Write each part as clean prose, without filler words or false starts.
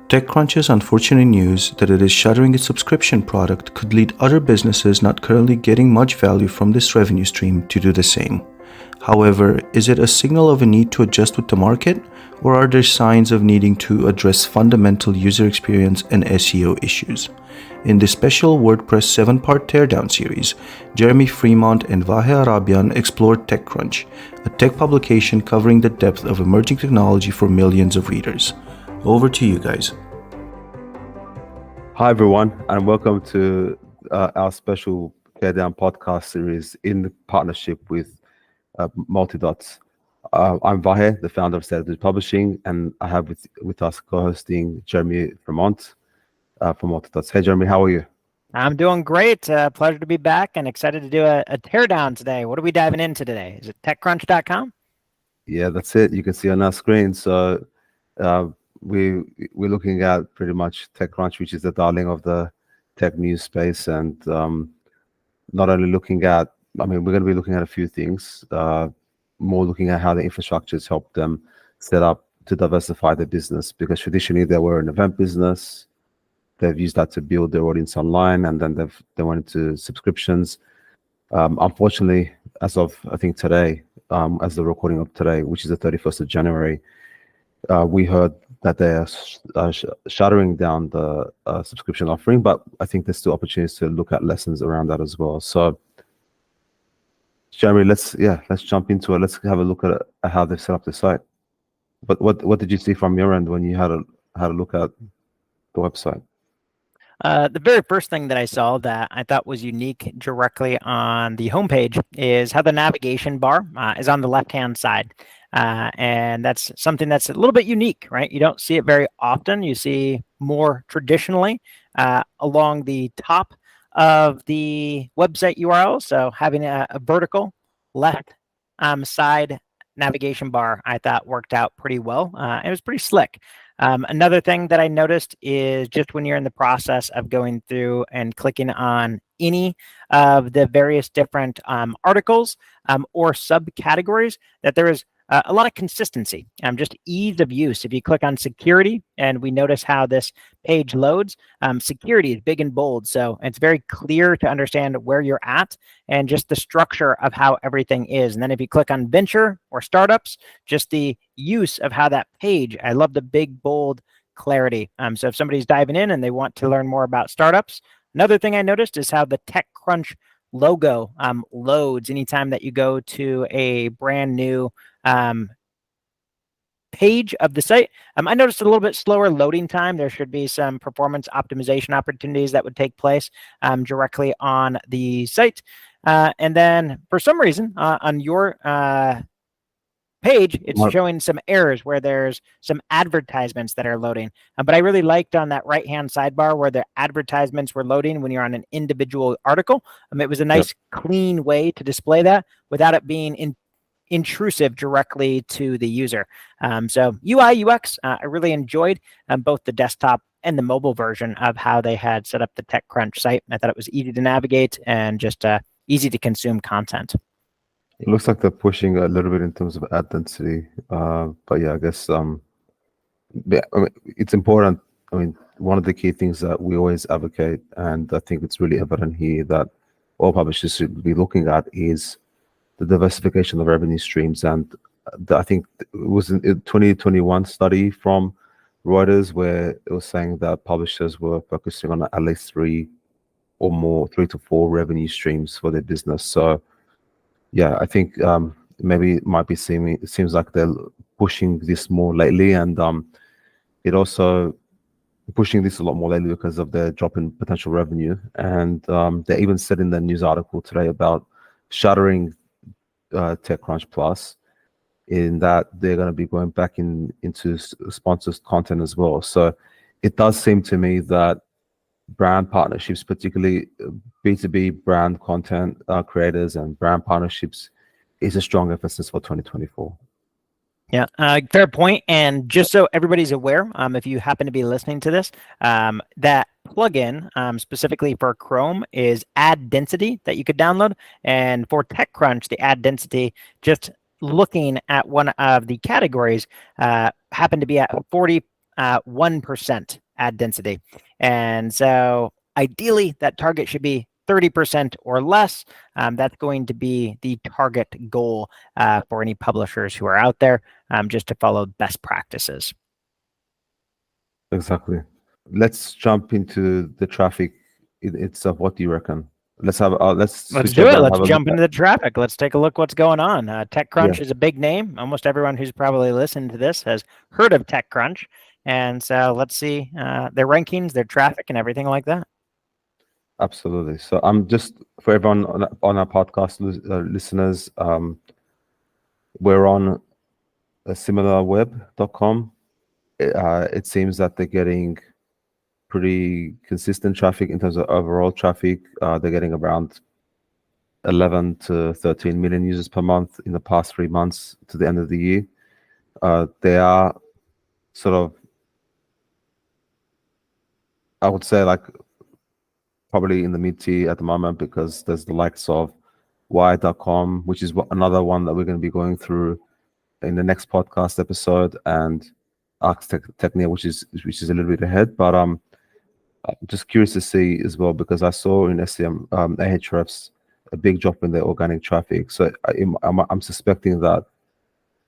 TechCrunch's unfortunate news that it is shuttering its subscription product could lead other businesses not currently getting much value from this revenue stream to do the same. However, is it a signal of a need to adjust with the market, or are there signs of needing to address fundamental user experience and SEO issues? In this special WordPress 7-part teardown series, Jeremy Fremont and Vahe Arabian explored TechCrunch, a tech publication covering the depth of emerging technology for millions of readers. Over to you guys. Hi, everyone, and welcome to our special Teardown podcast series in partnership with Multidots. I'm Vahe, the founder of Saturday Publishing, and I have with us co-hosting Jeremy Fremont from Multidots. Hey, Jeremy, how are you? I'm doing great. Pleasure to be back and excited to do a teardown today. What are we diving into today? Is it TechCrunch.com? Yeah, that's it. You can see on our screen. So we're looking at pretty much TechCrunch, which is the darling of the tech news space, and not only looking at, we're going to be looking at a few things, more looking at how the infrastructures helped them set up to diversify their business, because traditionally they were an event business. They've used that to build their audience online, and then they went into subscriptions. Unfortunately, as of I think today, as the recording of today, which is the 31st of January, we heard that they're shuttering down the subscription offering, but I think there's still opportunities to look at lessons around that as well. So, Jeremy, let's jump into it. Let's have a look at how they've set up the site. But what did you see from your end when you had a look at the website? The very first thing that I saw that I thought was unique directly on the homepage is how the navigation bar is on the left-hand side. And that's something that's a little bit unique, right? You don't see it very often. You see more traditionally along the top of the website URL. So having a vertical left side navigation bar, I thought worked out pretty well. It was pretty slick. Another thing that I noticed is just when you're in the process of going through and clicking on any of the various different articles or subcategories, that there is a lot of consistency, just ease of use. If you click on security, and we notice how this page loads, security is big and bold. So it's very clear to understand where you're at and just the structure of how everything is. And then if you click on venture or startups, just the use of how that page, I love the big, bold clarity. So if somebody's diving in and they want to learn more about startups, another thing I noticed is how the TechCrunch logo loads anytime that you go to a brand new page of the site. I noticed a little bit slower loading time. There should be some performance optimization opportunities that would take place directly on the site. And then for some reason on your page, it's showing some errors where there's some advertisements that are loading. But I really liked on that right-hand sidebar where the advertisements were loading when you're on an individual article. It was a nice, clean way to display that without it being intrusive directly to the user. So UI, UX, I really enjoyed both the desktop and the mobile version of how they had set up the TechCrunch site. I thought it was easy to navigate and just easy to consume content. It looks like they're pushing a little bit in terms of ad density, but yeah, I guess it's important. One of the key things that we always advocate, and I think it's really evident here, that all publishers should be looking at is the diversification of revenue streams. And I think it was a 2021 study from Reuters where it was saying that publishers were focusing on at least 3 to 4 revenue streams for their business. So yeah, I think maybe it might be it seems like they're pushing this more lately, and it also pushing this a lot more lately because of the drop in potential revenue. And they even said in the news article today about shuttering TechCrunch Plus, in that they're going to be going back into sponsored content as well. So it does seem to me that brand partnerships, particularly B2B brand content creators and brand partnerships, is a strong emphasis for 2024. Yeah, fair point. And just so everybody's aware, if you happen to be listening to this, that plugin specifically for Chrome is ad density that you could download. And for TechCrunch, the ad density, just looking at one of the categories, happened to be at 40 1% ad density. And so ideally, that target should be 30% or less. That's going to be the target goal for any publishers who are out there, just to follow best practices. Exactly. Let's jump into the traffic itself. What do you reckon? Let's switch do over it. and Let's have a jump look into the traffic. Let's take a look what's going on. TechCrunch Yeah. is a big name. Almost everyone who's probably listened to this has heard of TechCrunch. And so let's see their rankings, their traffic, and everything like that. Absolutely. So I'm just, for everyone on our podcast listeners, we're on similarweb.com. It seems that they're getting pretty consistent traffic in terms of overall traffic. They're getting around 11 to 13 million users per month in the past 3 months to the end of the year. They are sort of, I would say, like probably in the mid-tier at the moment, because there's the likes of Wired.com, which is another one that we're going to be going through in the next podcast episode, and Technia, which is a little bit ahead. But I'm just curious to see as well, because I saw in SEM Ahrefs a big drop in their organic traffic. So I'm suspecting that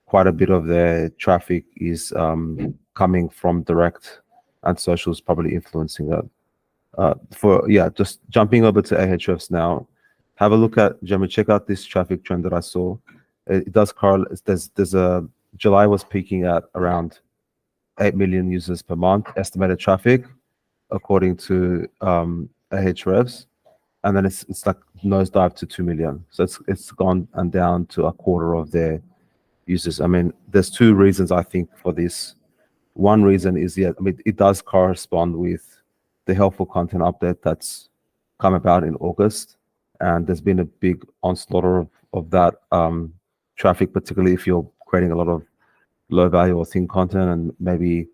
quite a bit of their traffic is coming from direct, and social is probably influencing that. Just jumping over to Ahrefs now. Have a look at, Jeremy, check out this traffic trend that I saw. It does correlate. There's a July was peaking at around 8 million users per month estimated traffic, according to Ahrefs, and then it's like nosedive to 2 million. So it's gone and down to a quarter of their users. I mean, there's two reasons I think for this. One reason is, it does correspond with the helpful content update that's come about in August, and there's been a big onslaught of that traffic, particularly if you're creating a lot of low value or thin content. And maybe,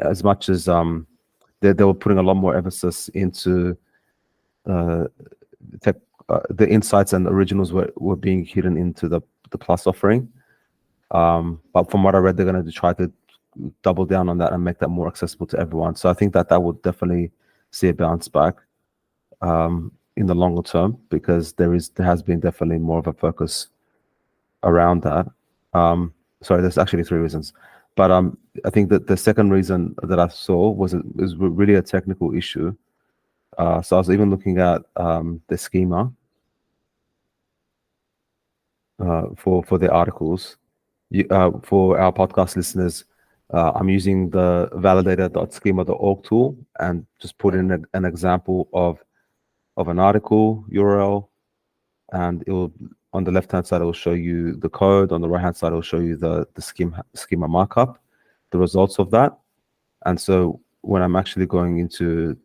as much as they were putting a lot more emphasis into the insights, and originals were being hidden into the Plus offering. But from what I read, they're going to try to double down on that and make that more accessible to everyone. So I think that would definitely see a bounce back in the longer term, because there has been definitely more of a focus around that. Sorry, there's actually three reasons, but I think that the second reason that I saw was really a technical issue. So I was even looking at the schema for the articles. For our podcast listeners, I'm using the validator.schema.org tool, and just put in an example of an article URL, and it will, on the left hand side, it will show you the code. On the right hand side, it will show you the schema markup, the results of that. And so when I'm actually going into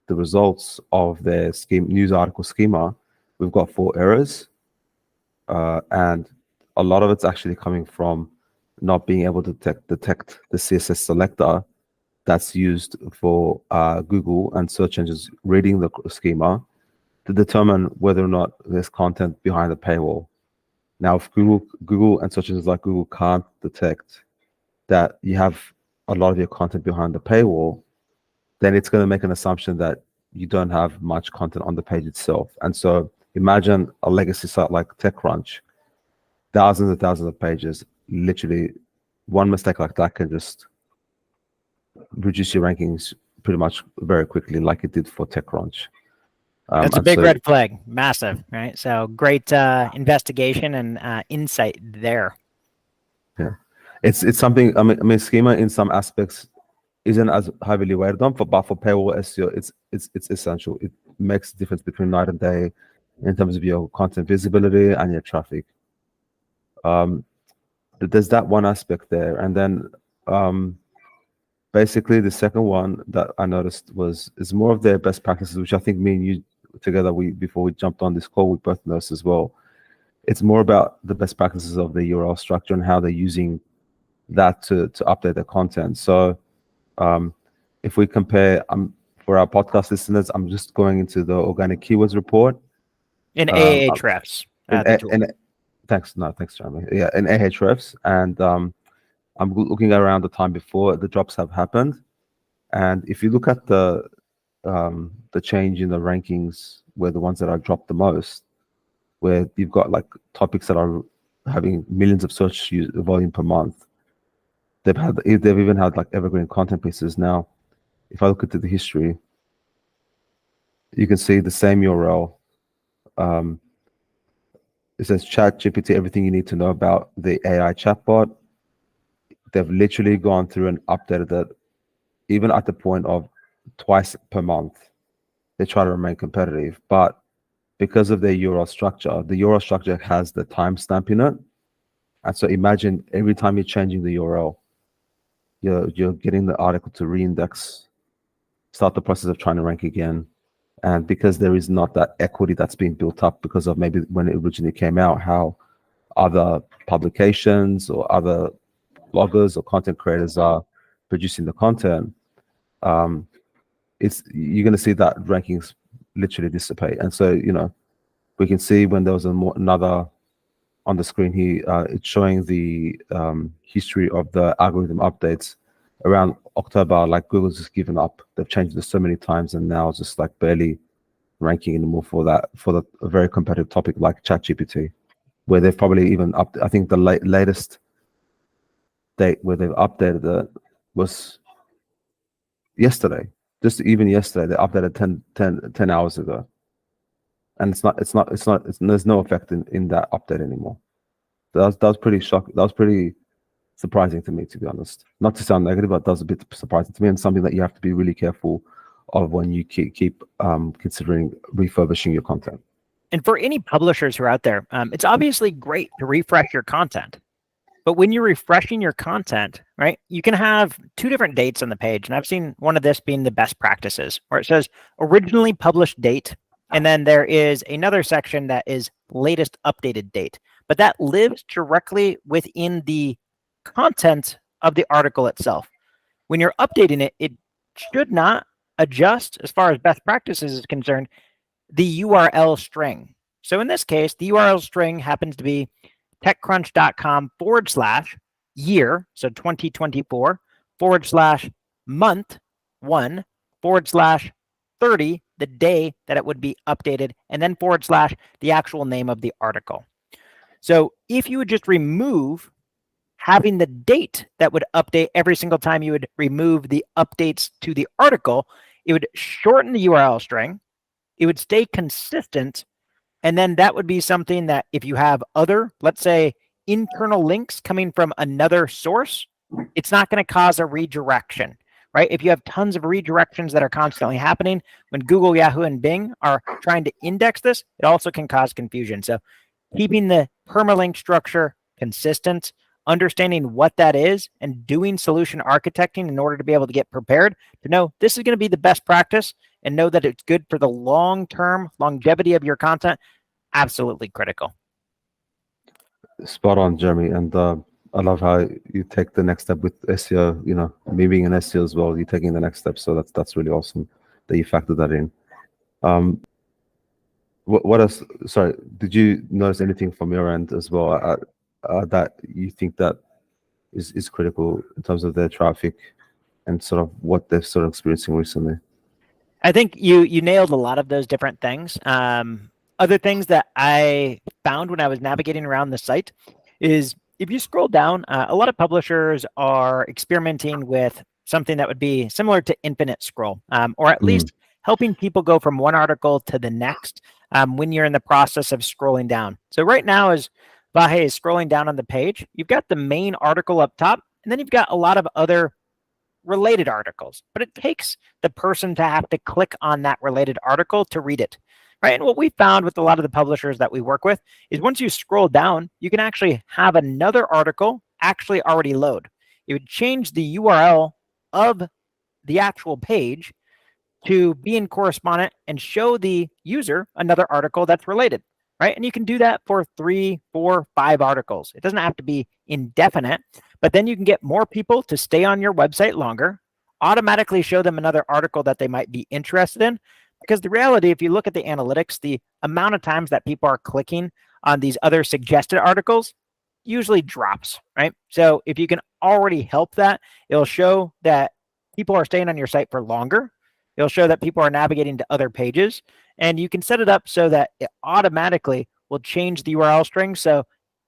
the results of their news article schema, we've got 4 errors, and a lot of it's actually coming from not being able to detect the CSS selector that's used for Google and search engines reading the schema to determine whether or not there's content behind the paywall. Now, if Google and search engines like Google can't detect that you have a lot of your content behind the paywall, then it's going to make an assumption that you don't have much content on the page itself. And so imagine a legacy site like TechCrunch, thousands and thousands of pages. Literally, one mistake like that can just reduce your rankings pretty much very quickly, like it did for TechCrunch. That's a big red flag, massive, right? So great investigation and insight there. Yeah, it's something. I mean, schema in some aspects isn't as heavily weighted on, but for paywall SEO, it's essential. It makes the difference between night and day in terms of your content visibility and your traffic. There's that one aspect there, and then basically the second one that I noticed is more of their best practices, which I think me and you together, before we jumped on this call, we both noticed as well. It's more about the best practices of the URL structure and how they're using that to update their content. So if we compare, for our podcast listeners, I'm just going into the organic keywords report in Ahrefs. Thanks, Jeremy. Yeah, in Ahrefs, and I'm looking around the time before the drops have happened, and if you look at the change in the rankings, where the ones that are dropped the most, where you've got like topics that are having millions of search volume per month, they've even had like evergreen content pieces. Now, if I look into the history, you can see the same URL. It says Chat GPT, everything you need to know about the AI chatbot. They've literally gone through and updated it, even at the point of twice per month. They try to remain competitive, but because of their URL structure, the URL structure has the timestamp in it. And so imagine every time you're changing the URL, you're getting the article to reindex, start the process of trying to rank again. And because there is not that equity that's being built up because of maybe when it originally came out, how other publications or other bloggers or content creators are producing the content, you're going to see that rankings literally dissipate. And so, we can see when there was another on the screen here, it's showing the history of the algorithm updates around October. Like Google's just given up. They've changed this so many times, and now it's just like barely ranking anymore for the very competitive topic like ChatGPT, where they've probably even I think the latest date where they've updated it was yesterday. Just even yesterday, they updated 10 hours ago, and there's no effect in that update anymore. That was pretty shocking. That was pretty surprising to me, to be honest. Not to sound negative, but that was a bit surprising to me, and something that you have to be really careful of when you keep considering refurbishing your content. And for any publishers who are out there, it's obviously great to refresh your content. But when you're refreshing your content, right, you can have two different dates on the page. And I've seen one of this being the best practices, where it says originally published date. And then there is another section that is latest updated date. But that lives directly within the content of the article itself. When you're updating it, it should not adjust, as far as best practices is concerned, the URL string. So in this case, the URL string happens to be TechCrunch.com/year, so 2024, /month 1, /30, the day that it would be updated, and then / the actual name of the article. So if you would just remove having the date that would update every single time you would remove the updates to the article, it would shorten the URL string, it would stay consistent, and then that would be something that if you have other, let's say, internal links coming from another source, it's not going to cause a redirection, right? If you have tons of redirections that are constantly happening, when Google, Yahoo, and Bing are trying to index this, it also can cause confusion. So keeping the permalink structure consistent, understanding what that is, and doing solution architecting in order to be able to get prepared to know this is going to be the best practice and know that it's good for the long-term longevity of your content, absolutely critical. Spot on, Jeremy. And I love how you take the next step with SEO, me being an SEO as well, you're taking the next step. So that's really awesome that you factored that in. What else? Sorry, did you notice anything from your end as well that you think that is critical in terms of their traffic and sort of what they're sort of experiencing recently? I think you nailed a lot of those different things. Other things that I found when I was navigating around the site is if you scroll down, a lot of publishers are experimenting with something that would be similar to infinite scroll, or at least helping people go from one article to the next when you're in the process of scrolling down. So right now, as Vahe is scrolling down on the page, you've got the main article up top, and then you've got a lot of other related articles, but it takes the person to have to click on that related article to read it, right? And what we found with a lot of the publishers that we work with is once you scroll down, you can actually have another article actually already load. It would change the URL of the actual page to be in correspondent and show the user another article that's related, right? And you can do that for 3, 4, 5 articles. It doesn't have to be indefinite, but then you can get more people to stay on your website longer, automatically show them another article that they might be interested in. Because the reality, if you look at the analytics, the amount of times that people are clicking on these other suggested articles, usually drops, right? So if you can already help that, it'll show that people are staying on your site for longer. It'll show that people are navigating to other pages, and you can set it up so that it automatically will change the URL string. So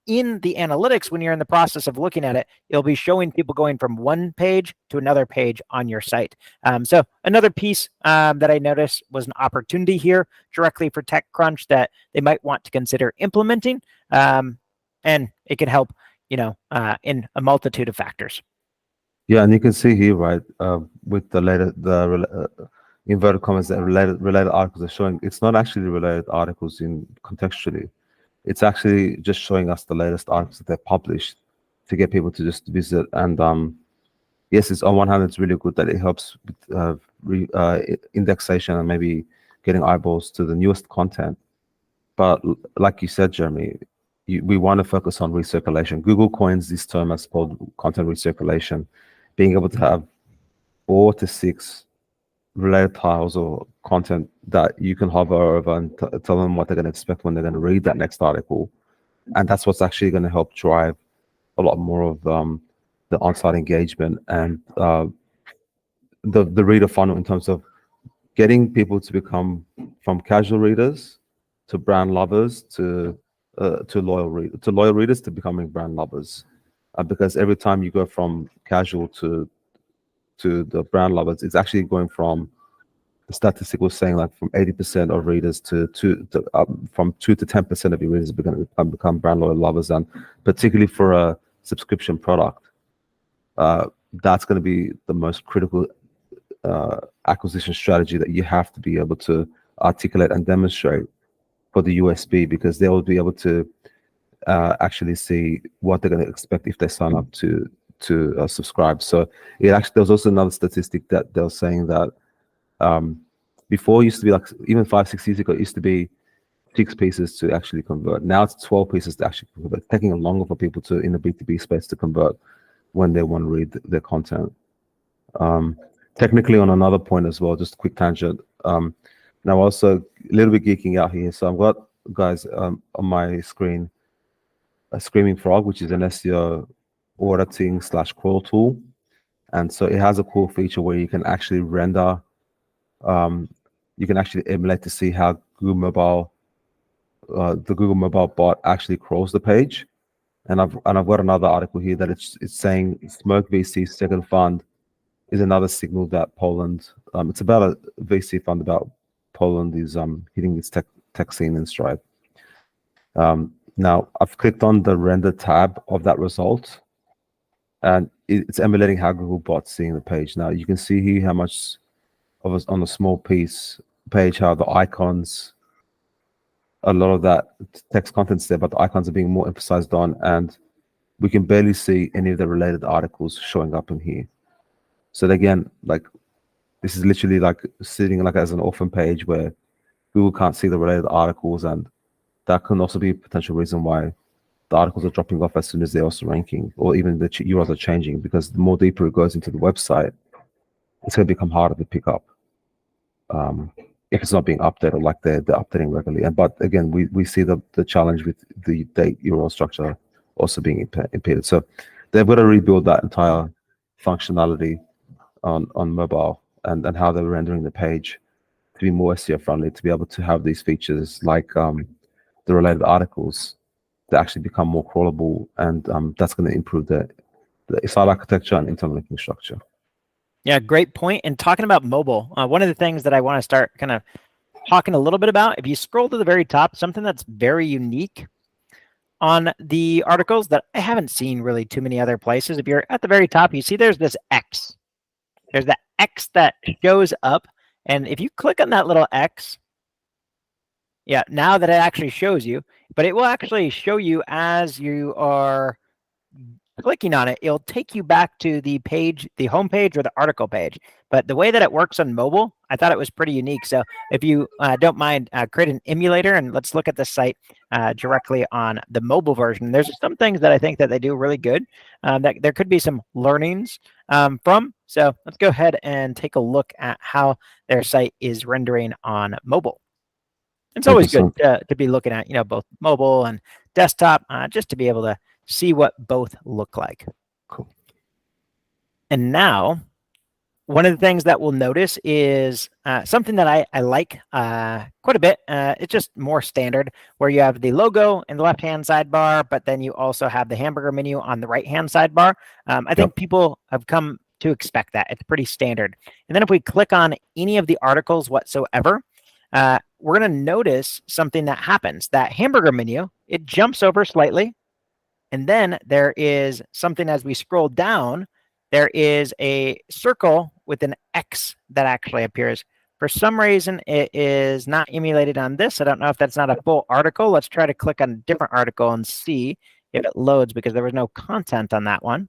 in the analytics, when you're in the process of looking at it, it'll be showing people going from one page to another page on your site. So another piece that I noticed was an opportunity here directly for TechCrunch that they might want to consider implementing, and it can help, in a multitude of factors. Yeah, and you can see here, right, with inverted commas that related articles are showing, it's not actually related articles in contextually. It's actually just showing us the latest articles that they've published to get people to just visit. And yes, it's on one hand, it's really good that it helps with indexation and maybe getting eyeballs to the newest content. But like you said, Jeremy, we want to focus on recirculation. Google coins this term as called content recirculation, being able to have 4 to 6 related tiles or content that you can hover over and tell them what they're going to expect when they're going to read that next article. And that's what's actually going to help drive a lot more of the on-site engagement and the reader funnel in terms of getting people to become from casual readers to brand lovers to loyal readers to becoming brand lovers. Because every time you go from casual to the brand lovers, it's actually going from, the statistic was saying like from 80% of readers from 2 to 10% of your readers are going to become brand loyal lovers. And particularly for a subscription product, that's going to be the most critical acquisition strategy that you have to be able to articulate and demonstrate for the USB, because they will be able to actually see what they're going to expect if they sign up to subscribe. So it actually, there was also another statistic that they were saying that before it used to be like, even 5-6 years ago, it used to be 6 pieces to actually convert. Now it's 12 pieces to actually convert. It's taking longer for people to, in the B2B space, to convert when they want to read their content. Technically, on another point as well, just a quick tangent. Now also a little bit geeking out here. So I've got, guys, on my screen, a Screaming Frog, which is an SEO auditing / crawl tool. And so it has a cool feature where you can actually render, you can actually emulate to see how Google Mobile, the Google Mobile bot actually crawls the page. And I've got another article here that it's saying Smoke VC's second fund is another signal that Poland, it's about a VC fund about Poland is hitting its tech scene in stride. Now I've clicked on the render tab of that result, and it's emulating how Google bot's seeing the page. Now you can see here how much of us on a small page, how the icons, a lot of that text content's there, but the icons are being more emphasized on, and we can barely see any of the related articles showing up in here. So again, like, this is literally like sitting like as an orphan page where Google can't see the related articles, and that can also be a potential reason why the articles are dropping off as soon as they're also ranking, or even the URLs are changing, because the more deeper it goes into the website, it's going to become harder to pick up if it's not being updated like they're updating regularly. But again, we see the challenge with the date URL structure also being impeded. So they've got to rebuild that entire functionality on mobile and how they're rendering the page to be more SEO friendly, to be able to have these features like the related articles that actually become more crawlable, and that's going to improve the site architecture and internal linking structure. Yeah, great point. And talking about mobile, one of the things that I want to start kind of talking a little bit about, if you scroll to the very top, something that's very unique on the articles that I haven't seen really too many other places. If you're at the very top, you see there's this X. There's that X that shows up. And if you click on that little X, yeah, now that it actually shows you, but it will actually show you as you are clicking on it, it'll take you back to the page, the home page or the article page. But the way that it works on mobile, I thought it was pretty unique. So if you don't mind, create an emulator and let's look at the site directly on the mobile version. There's some things that I think that they do really good that there could be some learnings from. So let's go ahead and take a look at how their site is rendering on mobile. It's always good to be looking at, both mobile and desktop, just to be able to see what both look like. Cool. And now, one of the things that we'll notice is something that I like quite a bit. It's just more standard, where you have the logo in the left-hand sidebar, but then you also have the hamburger menu on the right-hand sidebar. I think people have come to expect that. It's pretty standard. And then if we click on any of the articles whatsoever, we're going to notice something that happens. That hamburger menu, it jumps over slightly. And then there is something as we scroll down, there is a circle with an X that actually appears. For some reason, it is not emulated on this. I don't know if that's not a full article. Let's try to click on a different article and see if it loads, because there was no content on that one.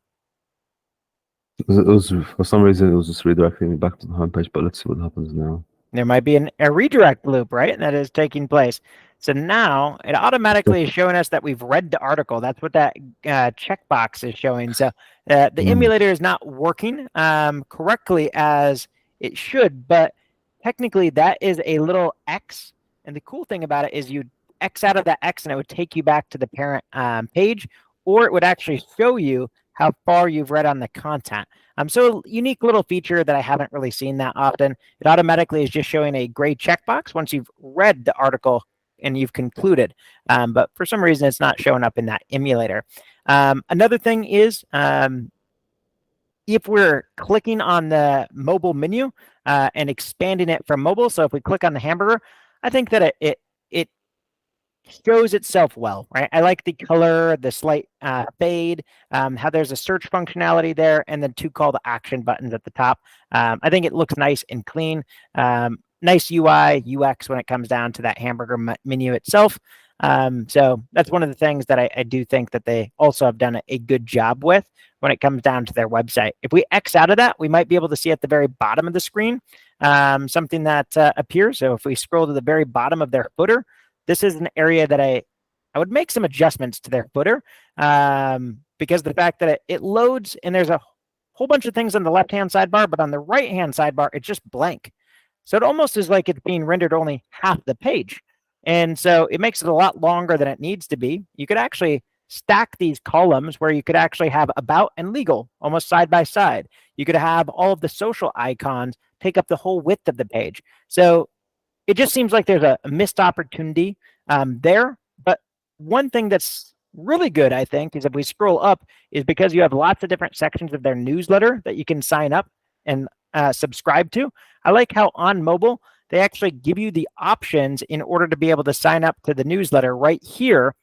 It was for some reason, it was just redirecting me back to the homepage, but let's see what happens now. There might be a redirect loop, right? That is taking place. So now it automatically is showing us that we've read the article. That's what that checkbox is showing. So the emulator is not working correctly as it should, but technically that is a little X. And the cool thing about it is you X out of that X and it would take you back to the parent page, or it would actually show you how far you've read on the content. So a unique little feature that I haven't really seen that often. It automatically is just showing a gray checkbox once you've read the article and you've concluded. But for some reason, it's not showing up in that emulator. Another thing is, if we're clicking on the mobile menu and expanding it from mobile, so if we click on the hamburger, I think that it shows itself well, right? I like the color, the slight fade, how there's a search functionality there, and then 2 call to action buttons at the top. I think it looks nice and clean. Nice UI, UX when it comes down to that hamburger menu itself. So that's one of the things that I do think that they also have done a good job with when it comes down to their website. If we X out of that, we might be able to see at the very bottom of the screen something that appears. So if we scroll to the very bottom of their footer, this is an area that I would make some adjustments to their footer because the fact that it loads and there's a whole bunch of things on the left-hand sidebar, but on the right-hand sidebar, it's just blank. So it almost is like it's being rendered only half the page. And so it makes it a lot longer than it needs to be. You could actually stack these columns where you could actually have about and legal almost side by side. You could have all of the social icons take up the whole width of the page. So it just seems like there's a missed opportunity there. But one thing that's really good, I think, is if we scroll up, is because you have lots of different sections of their newsletter that you can sign up and subscribe to. I like how on mobile, they actually give you the options in order to be able to sign up to the newsletter right here.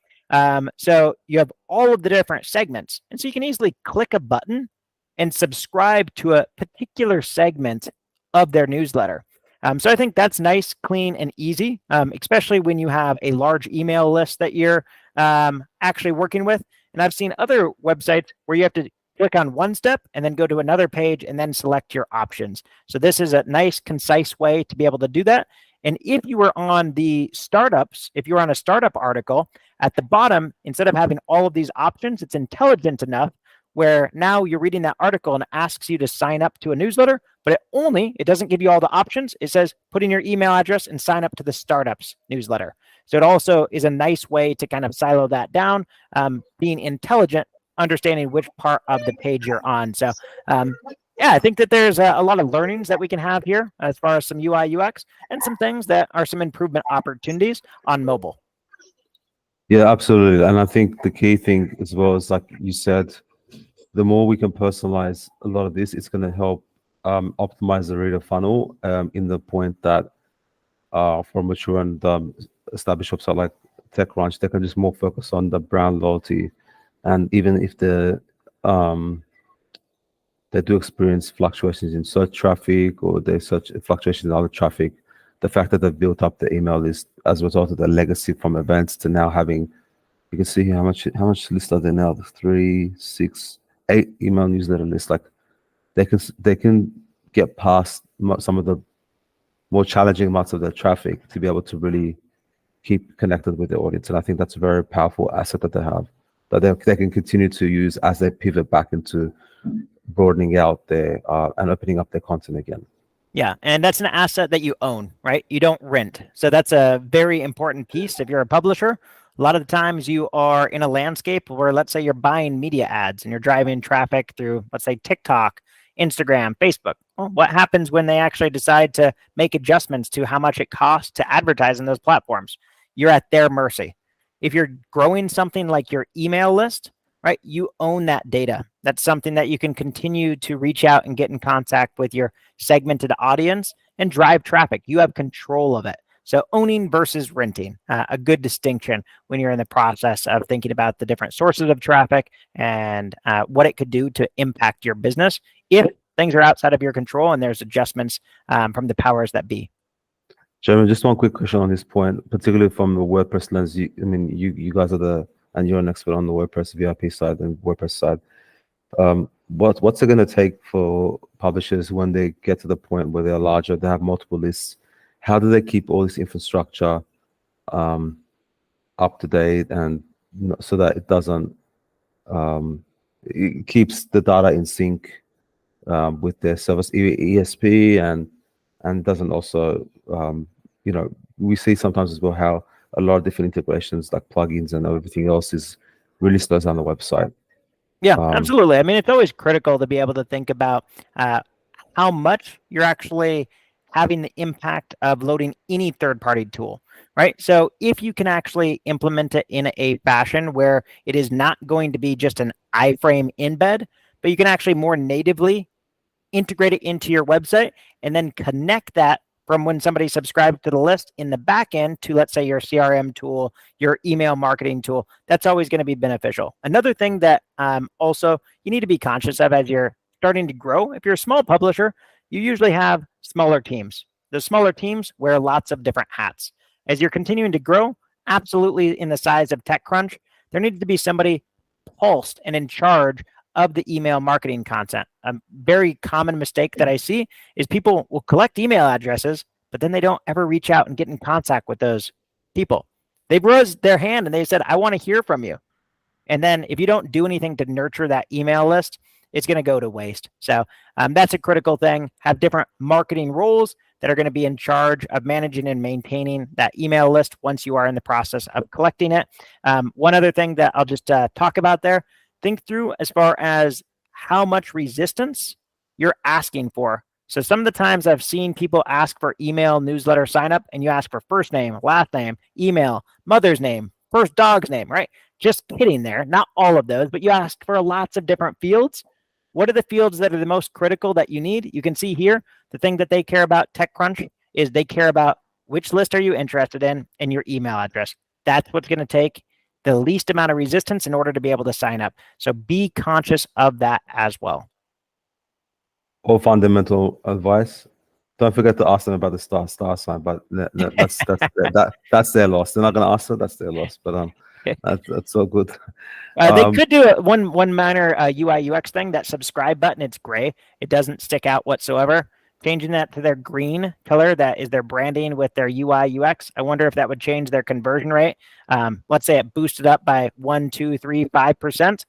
So you have all of the different segments. And so you can easily click a button and subscribe to a particular segment of their newsletter. So I think that's nice, clean, and easy, especially when you have a large email list that you're actually working with. And I've seen other websites where you have to click on one step and then go to another page and then select your options. So this is a nice, concise way to be able to do that. And if you were on the startups, if you're on a startup article, at the bottom, instead of having all of these options, it's intelligent enough where now you're reading that article and it asks you to sign up to a newsletter, but it doesn't give you all the options. It says, put in your email address and sign up to the startups newsletter. So it also is a nice way to kind of silo that down, being intelligent, understanding which part of the page you're on. So yeah, I think that there's a lot of learnings that we can have here as far as some UI, UX, and some things that are some improvement opportunities on mobile. Yeah, absolutely. And I think the key thing as well is, like you said, the more we can personalize a lot of this, it's going to help optimize the reader funnel in the point that for mature and established websites like TechCrunch, they can just more focus on the brand loyalty. And even if they do experience fluctuations in search traffic or they search fluctuations in other traffic, the fact that they've built up the email list as a result of the legacy from events to now having, you can see how much list are there now? 3, 6, 8 email newsletter lists. Like they can get past some of the more challenging parts of their traffic to be able to really keep connected with their audience. And I think that's a very powerful asset that they have, that they can continue to use as they pivot back into broadening out their and opening up their content again. Yeah, and that's an asset that you own, right? You don't rent. So that's a very important piece. If you're a publisher, A lot of the times you are in a landscape where, let's say, you're buying media ads and you're driving traffic through, let's say, TikTok, Instagram, Facebook. Well, what happens when they actually decide to make adjustments to how much it costs to advertise on those platforms? You're at their mercy. If you're growing something like your email list, right, you own that data. That's something that you can continue to reach out and get in contact with your segmented audience and drive traffic. You have control of it. So owning versus renting, a good distinction when you're in the process of thinking about the different sources of traffic and what it could do to impact your business if things are outside of your control and there's adjustments from the powers that be. Jeremy, just one quick question on this point, particularly from the WordPress lens. You guys are and you're an expert on the WordPress VIP side and WordPress side. What's it going to take for publishers when they get to the point where they're larger, they have multiple lists? How do they keep all this infrastructure up to date and so that it doesn't it keeps the data in sync with their service ESP and doesn't also we see sometimes as well how a lot of different integrations like plugins and everything else is really slows down the website. Yeah, absolutely. I mean, it's always critical to be able to think about how much you're actually having the impact of loading any third-party tool, right? So if you can actually implement it in a fashion where it is not going to be just an iframe embed, but you can actually more natively integrate it into your website and then connect that from when somebody subscribes to the list in the back end to, let's say, your CRM tool, your email marketing tool, that's always going to be beneficial. Another thing that also you need to be conscious of as you're starting to grow, if you're a small publisher, you usually have smaller teams. The smaller teams wear lots of different hats. As you're continuing to grow, absolutely in the size of TechCrunch, there needs to be somebody pulsed and in charge of the email marketing content. A very common mistake that I see is people will collect email addresses, but then they don't ever reach out and get in contact with those people. They've raised their hand and they said, I want to hear from you. And then if you don't do anything to nurture that email list, it's going to go to waste. So that's a critical thing. Have different marketing roles that are going to be in charge of managing and maintaining that email list once you are in the process of collecting it. One other thing that I'll just talk about there, think through as far as how much resistance you're asking for. So some of the times I've seen people ask for email newsletter sign up and you ask for first name, last name, email, mother's name, first dog's name, right? Just kidding there. Not all of those, but you ask for lots of different fields. What are the fields that are the most critical that you need? You can see here, the thing that they care about TechCrunch is they care about which list are you interested in and your email address. That's what's going to take the least amount of resistance in order to be able to sign up. So be conscious of that as well. All fundamental advice. Don't forget to ask them about the star sign, but that's their loss. They're not going to ask them. That's their loss. But that's so good. They could do one minor UI UX thing. That subscribe button, it's gray. It doesn't stick out whatsoever. Changing that to their green color, that is their branding with their UI UX. I wonder if that would change their conversion rate. Let's say it boosted up by 1, 2, 3, 5%.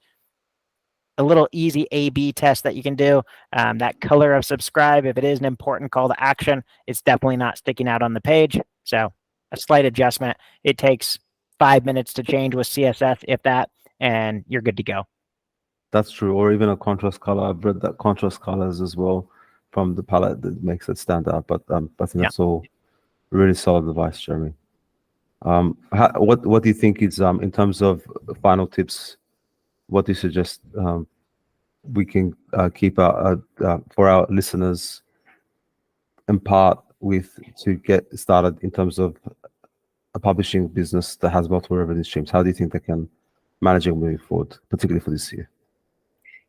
A little easy A/B test that you can do. That color of subscribe, if it is an important call to action, it's definitely not sticking out on the page. So a slight adjustment. It takes 5 minutes to change with CSS, if that, and you're good to go. That's true. Or even a contrast color. I've read that contrast colors as well from the palette that makes it stand out. But I think that's all really solid advice, Jeremy. What do you think is in terms of final tips? What do you suggest we can keep for our listeners impart with to get started in terms of a publishing business that has multiple revenue streams? How do you think they can manage it moving forward, particularly for this year?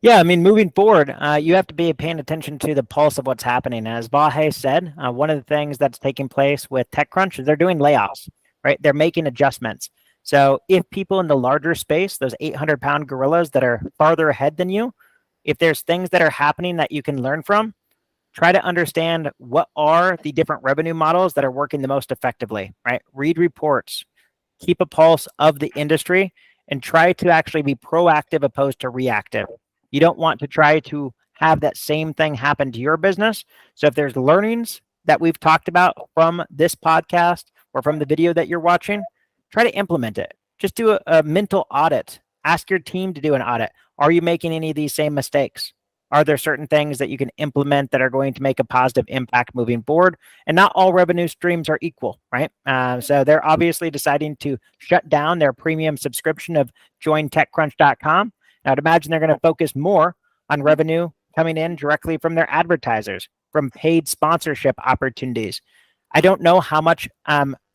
Yeah, I mean, moving forward, you have to be paying attention to the pulse of what's happening. As Vahe said, one of the things that's taking place with TechCrunch is they're doing layoffs, right? They're making adjustments. So if people in the larger space, those 800-pound gorillas that are farther ahead than you, if there's things that are happening that you can learn from, try to understand what are the different revenue models that are working the most effectively, right? Read reports, keep a pulse of the industry, and try to actually be proactive opposed to reactive. You don't want to try to have that same thing happen to your business. So if there's learnings that we've talked about from this podcast or from the video that you're watching, try to implement it. just do a mental audit. Ask your team to do an audit. Are you making any of these same mistakes? Are there certain things that you can implement that are going to make a positive impact moving forward? And not all revenue streams are equal, right? So they're obviously deciding to shut down their premium subscription of jointechcrunch.com. I'd imagine they're going to focus more on revenue coming in directly from their advertisers, from paid sponsorship opportunities. I don't know how much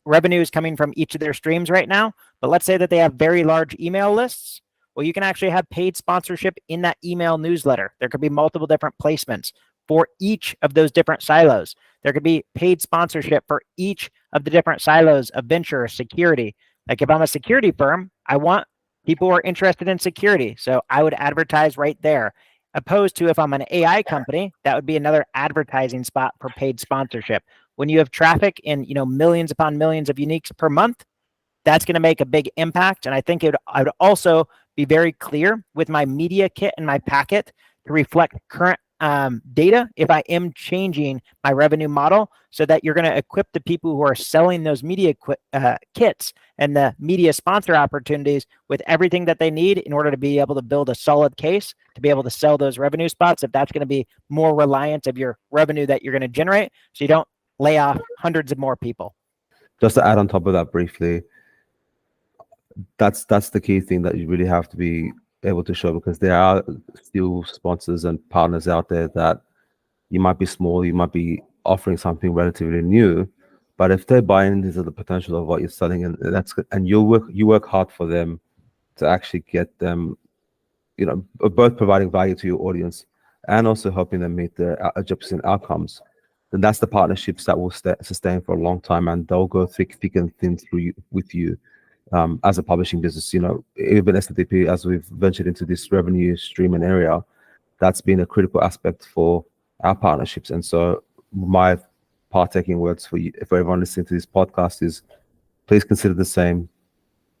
revenue is coming from each of their streams right now, but let's say that they have very large email lists. Well, you can actually have paid sponsorship in that email newsletter. There could be multiple different placements for each of those different silos. There could be paid sponsorship for each of the different silos of venture or security. Like if I'm a security firm, I want people who are interested in security. So I would advertise right there. Opposed to if I'm an AI company, that would be another advertising spot for paid sponsorship. When you have traffic in millions upon millions of uniques per month, that's going to make a big impact. And I think I would also be very clear with my media kit and my packet to reflect current data if I am changing my revenue model, so that you're going to equip the people who are selling those media kits and the media sponsor opportunities with everything that they need in order to be able to build a solid case to be able to sell those revenue spots, if that's going to be more reliant of your revenue that you're going to generate, so you don't lay off hundreds of more people. Just to add on top of that briefly, that's the key thing that you really have to be able to show, because there are still sponsors and partners out there that you might be small, you might be offering something relatively new, but if they're buying into the potential of what you're selling, and you work hard for them to actually get them, both providing value to your audience and also helping them meet their objectives outcomes, then that's the partnerships that will sustain for a long time, and they'll go thick and thin with you. As a publishing business, even STP, as we've ventured into this revenue stream and area, that's been a critical aspect for our partnerships. And so my partaking words for everyone listening to this podcast is, please consider the same.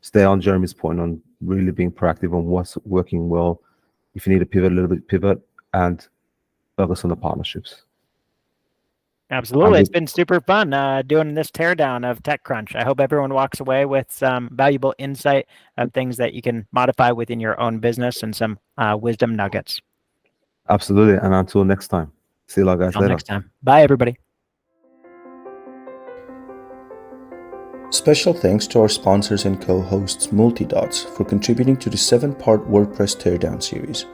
Stay on Jeremy's point on really being proactive on what's working well. If you need to pivot a little bit, pivot, and focus on the partnerships. Absolutely. It's been super fun doing this teardown of TechCrunch. I hope everyone walks away with some valuable insight of things that you can modify within your own business and some wisdom nuggets. Absolutely. And until next time. See you guys later. Until next time. Bye, everybody. Special thanks to our sponsors and co-hosts Multidots for contributing to the 7-part WordPress Teardown series.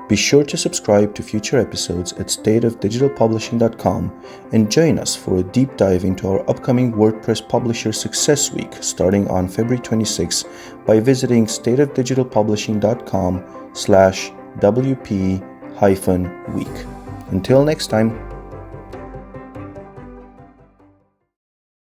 Be sure to subscribe to future episodes at stateofdigitalpublishing.com and join us for a deep dive into our upcoming WordPress Publisher Success Week starting on February 26 by visiting stateofdigitalpublishing.com/WP-week. Until next time.